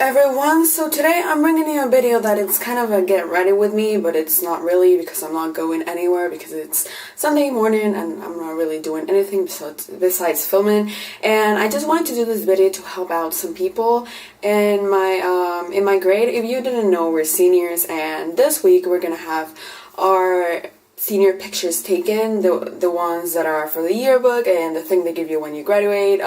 Everyone, so today I'm bringing you a video that it's kind of a get ready with me, but it's not really because I'm not going anywhere because it's Sunday morning and I'm not really doing anything besides filming. And I just wanted to do this video to help out some people in my grade. If you didn't know, we're seniors, and this week we're gonna have our senior pictures taken, the ones that are for the yearbook and the thing they give you when you graduate,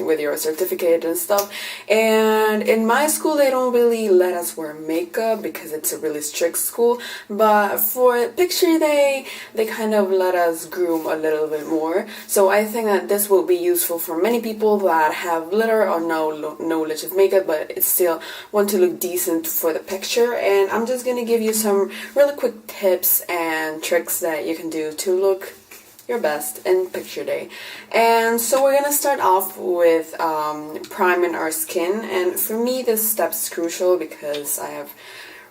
with your certificate and stuff. And in my school they don't really let us wear makeup because it's a really strict school, but for picture day they kind of let us groom a little bit more. So I think that this will be useful for many people that have little or no knowledge of makeup but still want to look decent for the picture. And I'm just gonna give you some really quick tips and tricks that you can do to look your best in picture day. And so we're gonna start off with priming our skin, and for me this step is crucial because I have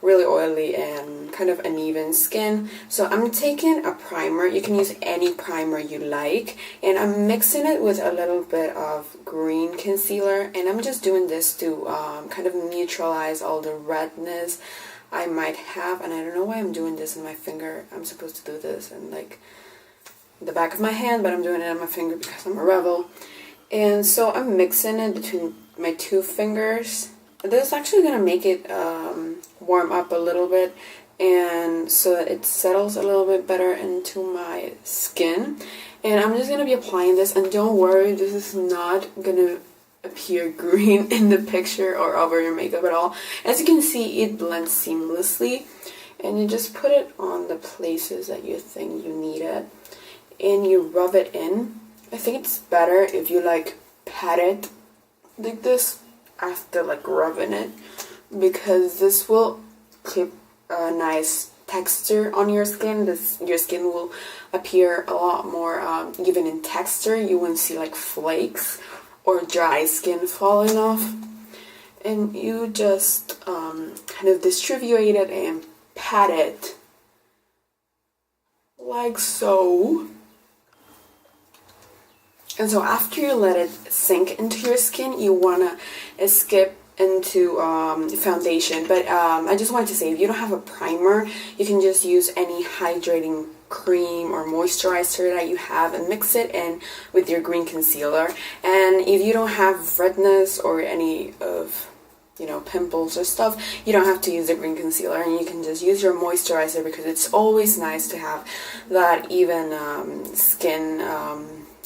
really oily and kind of uneven skin. So I'm taking a primer. You can use any primer you like, and I'm mixing it with a little bit of green concealer, and I'm just doing this to kind of neutralize all the redness I might have. And I don't know why I'm doing this in my finger. I'm supposed to do this in like the back of my hand, but I'm doing it on my finger because I'm a rebel. And so I'm mixing it between my two fingers. This is actually gonna make it warm up a little bit, and so that it settles a little bit better into my skin. And I'm just gonna be applying this, and don't worry, this is not gonna appear green in the picture or over your makeup at all. As you can see, it blends seamlessly, and you just put it on the places that you think you need it, and you rub it in. I think it's better if you like pat it like this after like rubbing it, because this will keep a nice texture on your skin. Your skin will appear a lot more even in texture. You won't see like flakes or dry skin falling off. And you just kind of distribute it and pat it like so. And so after you let it sink into your skin, you want to skip into foundation. But I just wanted to say, if you don't have a primer, you can just use any hydrating cream or moisturizer that you have and mix it in with your green concealer. And if you don't have redness or any of pimples or stuff, you don't have to use the green concealer, and you can just use your moisturizer, because it's always nice to have that even skin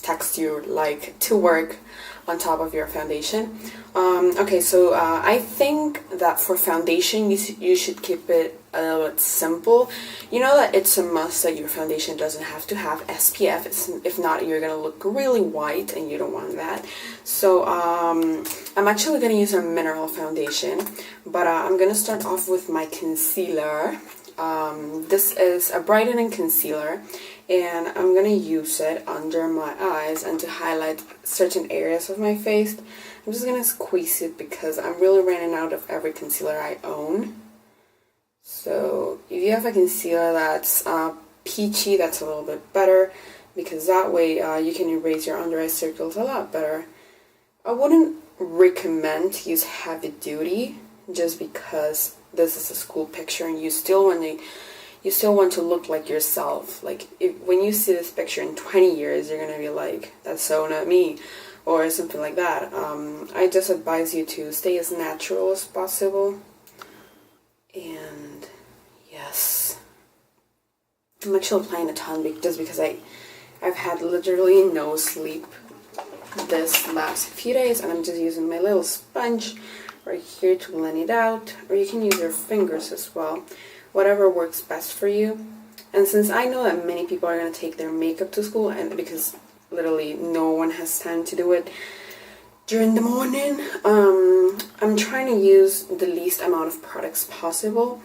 texture like to work on top of your foundation. Okay, so I think that for foundation you should keep it a little bit simple. You know that it's a must that your foundation doesn't have to have SPF. If not, you're gonna look really white, and you don't want that. So I'm actually gonna use a mineral foundation, but I'm gonna start off with my concealer. This is a brightening concealer, and I'm gonna use it under my eyes and to highlight certain areas of my face. I'm just gonna squeeze it because I'm really running out of every concealer I own. So if you have a concealer that's peachy, that's a little bit better, because that way you can erase your under eye circles a lot better. I wouldn't recommend to use heavy duty, just because this is a school picture and you still want to look like yourself. Like when you see this picture in 20 years, you're gonna be like, that's so not me, or something like that. I just advise you to stay as natural as possible. And yes, I'm actually applying a ton just because I've had literally no sleep this last few days, and I'm just using my little sponge right here to blend it out, or you can use your fingers as well, whatever works best for you. And since I know that many people are going to take their makeup to school, and because literally no one has time to do it during the morning, I'm trying to use the least amount of products possible.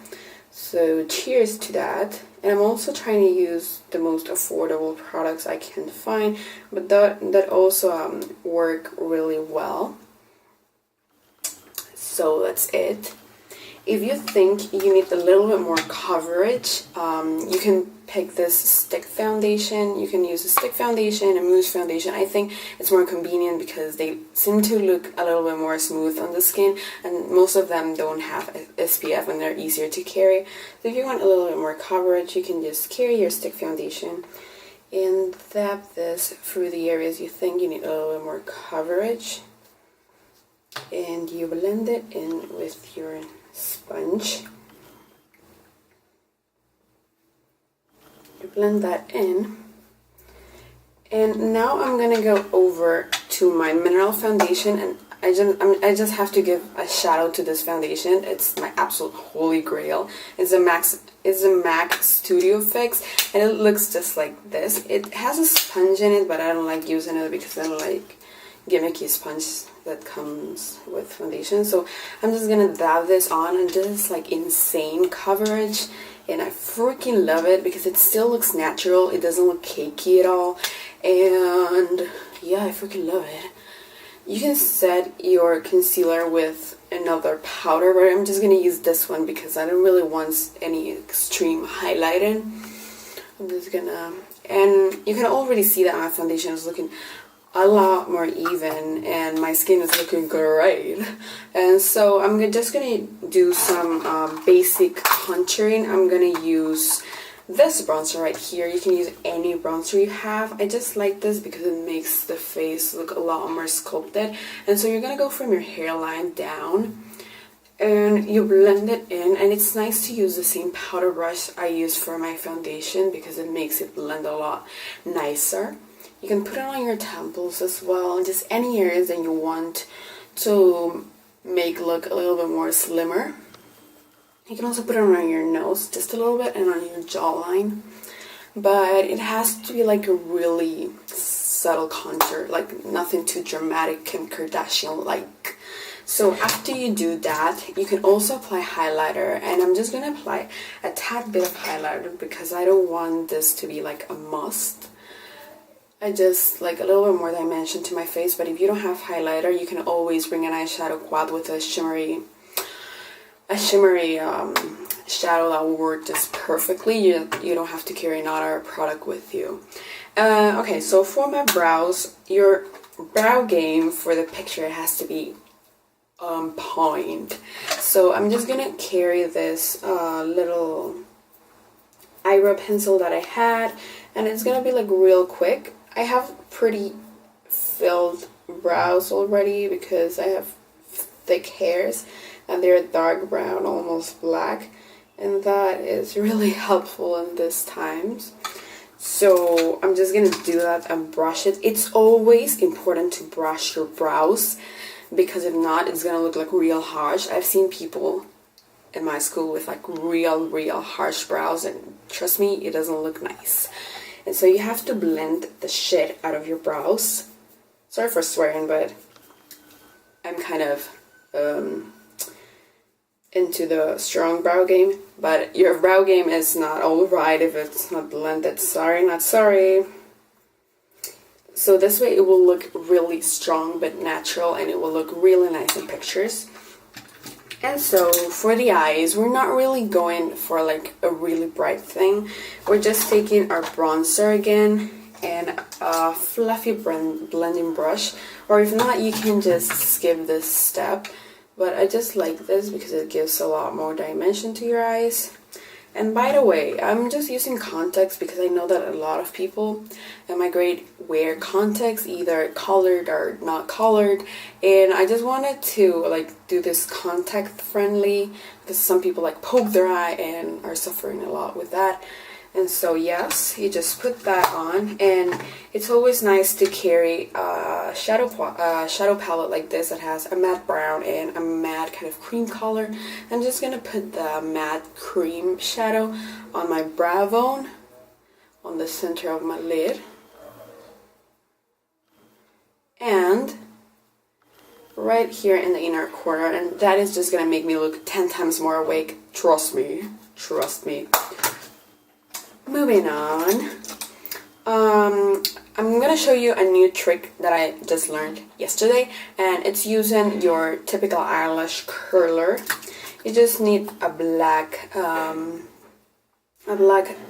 So cheers to that. And I'm also trying to use the most affordable products I can find, but that also work really well. So that's it. If you think you need a little bit more coverage, you can pick this stick foundation. You can use a stick foundation, a mousse foundation. I think it's more convenient because they seem to look a little bit more smooth on the skin, and most of them don't have SPF and they're easier to carry. So if you want a little bit more coverage, you can just carry your stick foundation and dab this through the areas you think you need a little bit more coverage, and you blend it in with your sponge. You blend that in, and now I'm gonna go over to my mineral foundation, and I just have to give a shout out to this foundation. It's my absolute holy grail. It's a MAC Studio Fix, and it looks just like this. It has a sponge in it, but I don't like using it because I don't like gimmicky sponge that comes with foundation. So I'm just gonna dab this on, and this is like insane coverage, and I freaking love it because it still looks natural. It doesn't look cakey at all, and yeah, I freaking love it. You can set your concealer with another powder, but I'm just gonna use this one because I don't really want any extreme highlighting. I'm just gonna, and you can already see that my foundation is looking a lot more even and my skin is looking great. And so I'm just gonna do some basic contouring. I'm gonna use this bronzer right here. You can use any bronzer you have. I just like this because it makes the face look a lot more sculpted. And so you're gonna go from your hairline down and you blend it in, and it's nice to use the same powder brush I use for my foundation because it makes it blend a lot nicer. You can put it on your temples as well, and just any areas that you want to make look a little bit more slimmer. You can also put it on your nose just a little bit and on your jawline, but it has to be like a really subtle contour, like nothing too dramatic Kim Kardashian like. So after you do that, you can also apply highlighter, and I'm just gonna apply a tad bit of highlighter because I don't want this to be like a must. I just like a little bit more dimension to my face, but if you don't have highlighter, you can always bring an eyeshadow quad with a shimmery shadow that will work just perfectly. You don't have to carry another product with you. Okay, so for my brows, your brow game for the picture has to be on point. So I'm just gonna carry this little eyebrow pencil that I had, and it's gonna be like real quick. I have pretty filled brows already because I have thick hairs and they're dark brown, almost black, and that is really helpful in these times. So I'm just gonna do that and brush it. It's always important to brush your brows because if not, it's gonna look like real harsh. I've seen people in my school with like real harsh brows, and trust me, it doesn't look nice. And so you have to blend the shit out of your brows. Sorry for swearing, but I'm kind of into the strong brow game. But your brow game is not alright if it's not blended. Sorry, not sorry. So this way it will look really strong but natural, and it will look really nice in pictures. And so for the eyes, we're not really going for like a really bright thing. We're just taking our bronzer again and a fluffy blending brush, or if not, you can just skip this step. But I just like this because it gives a lot more dimension to your eyes. And by the way, I'm just using contacts because I know that a lot of people in my grade wear contacts, either colored or not colored, and I just wanted to like do this contact friendly because some people like poke their eye and are suffering a lot with that. And so yes, you just put that on, and it's always nice to carry a shadow palette like this that has a matte brown and a matte kind of cream color. I'm just gonna put the matte cream shadow on my brow bone, on the center of my lid, and right here in the inner corner, and that is just gonna make me look 10 times more awake. Trust me. Moving on, I'm gonna show you a new trick that I just learned yesterday, and it's using your typical eyelash curler. You just need a black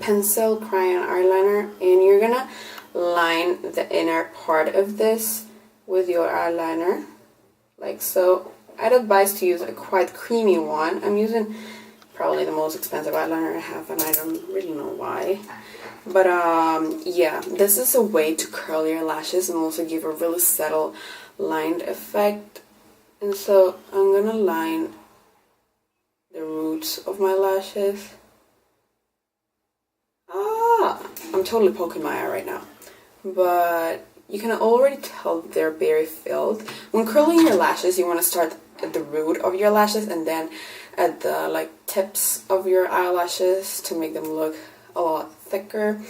pencil crayon eyeliner, and you're gonna line the inner part of this with your eyeliner, like so. I'd advise to use a quite creamy one. I'm using probably the most expensive eyeliner I have, and I don't really know why. But yeah, this is a way to curl your lashes and also give a really subtle lined effect. And so I'm gonna line the roots of my lashes. I'm totally poking my eye right now, but you can already tell they're very filled. When curling your lashes, you want to start at the root of your lashes and then at the like tips of your eyelashes to make them look a lot thicker.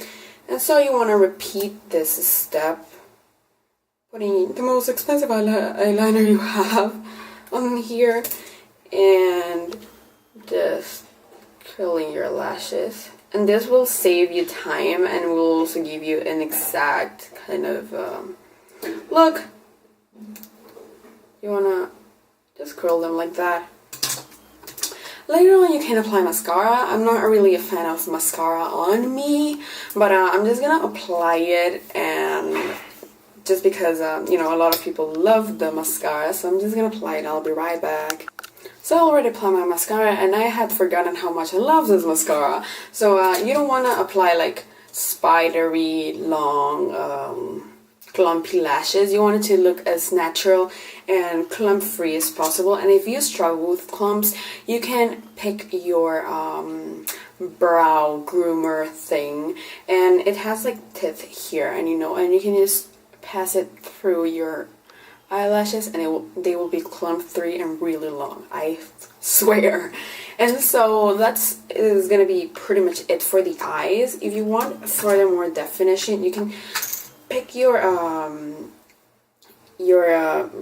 And so you want to repeat this step, putting the most expensive eyeliner you have on here and just curling your lashes. And this will save you time and will also give you an exact kind of look. You wanna just curl them like that. Later on you can apply mascara. I'm not really a fan of mascara on me, but I'm just gonna apply it, and just because you know, a lot of people love the mascara, so I'm just gonna apply it. I'll be right back. So I already applied my mascara, and I had forgotten how much I love this mascara. So you don't want to apply like spidery, long, clumpy lashes. You want it to look as natural and clump-free as possible. And if you struggle with clumps, you can pick your brow groomer thing, and it has like teeth here, and you know, and you can just pass it through your eyelashes, and they will be clump-free and really long, I swear. And so that is gonna be pretty much it for the eyes. If you want further more definition, you can pick your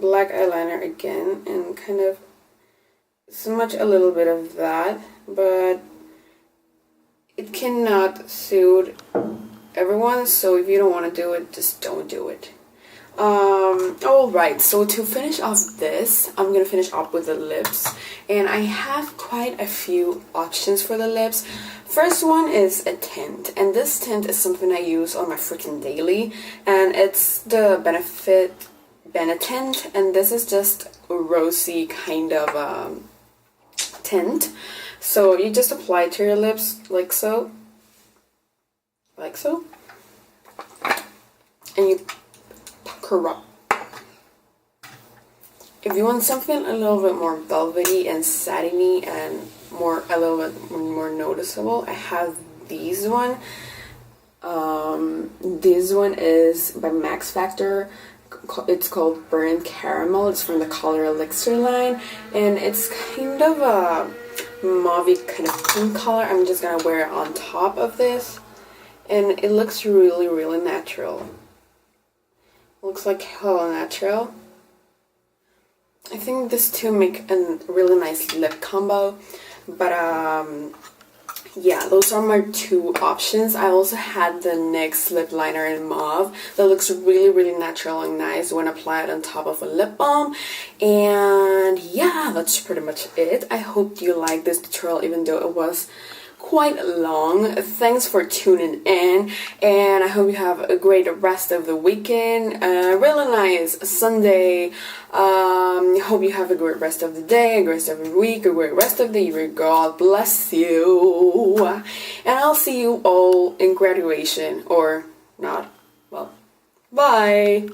black eyeliner again and kind of smudge a little bit of that, but it cannot suit everyone, so if you don't want to do it, just don't do it. Alright, so to finish off this, I'm gonna finish up with the lips, and I have quite a few options for the lips. First one is a tint, and this tint is something I use on my freaking daily, and it's the Benefit tint, and this is just a rosy kind of tint. So you just apply it to your lips like so, and you pucker up. If you want something a little bit more velvety and satiny and a little bit more noticeable, I have these one. This one is by Max Factor. It's called Burnt Caramel. It's from the Color Elixir line, and it's kind of a mauvey kind of pink color. I'm just gonna wear it on top of this, and it looks really, really natural. Looks like hella natural. I think these two make a really nice lip combo, but yeah, those are my two options. I also had the NYX lip liner in mauve that looks really, really natural and nice when applied on top of a lip balm. And yeah, that's pretty much it. I hope you liked this tutorial, even though it was quite long. Thanks for tuning in, and I hope you have a great rest of the weekend, a really nice Sunday. Hope you have a great rest of the day, a great rest of the week, a great rest of the year. God bless you, and I'll see you all in graduation, or not. Well, bye.